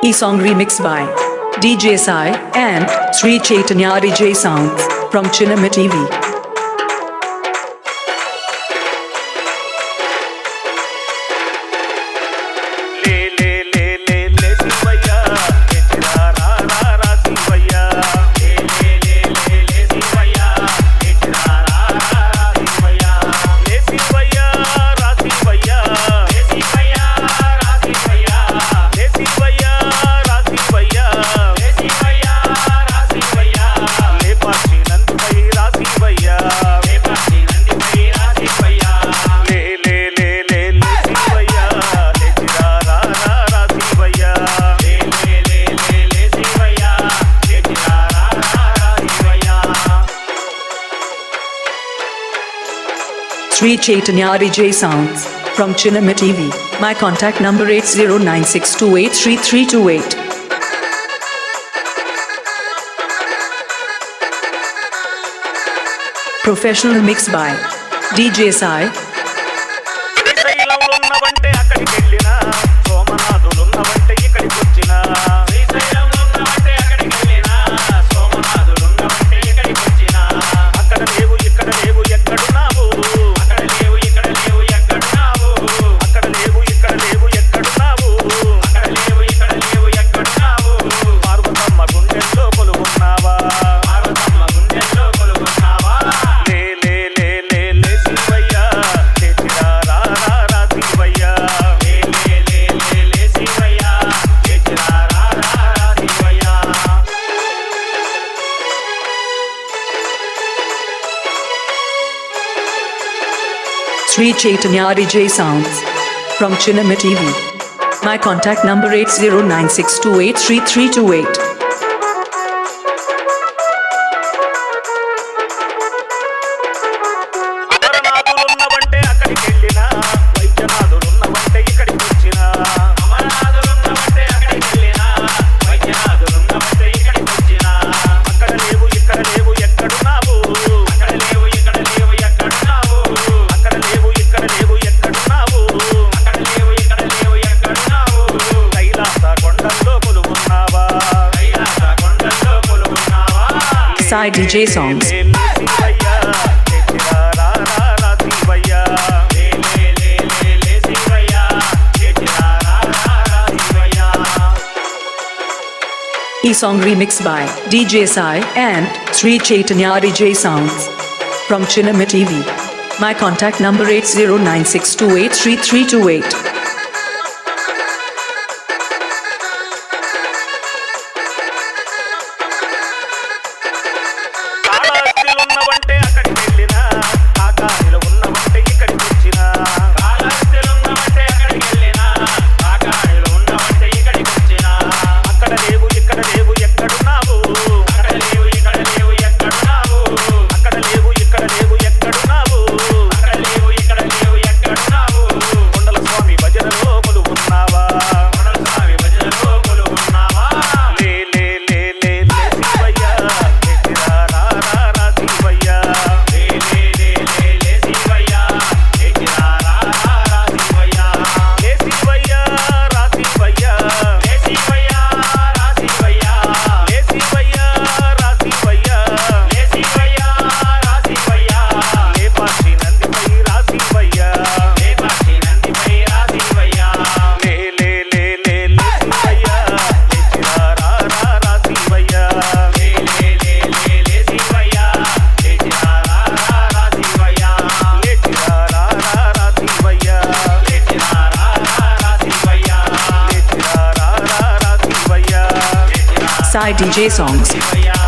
E-song remixed by DJ Sai and Sri Chaitanya DJ Sounds from Chinama TV. Sri Chaitanya DJ Sounds from Chinama TV. My contact number 8096283328. Professional mix by DJ Sai. Sri Chaitanya DJ Sounds from Chinama TV. My contact number 8096283328. Sai DJ Songs. E-song remixed by DJ Sai and Sri Chaitanya DJ Sounds from Chinama TV. My contact number 8096283328. Sai DJ Songs.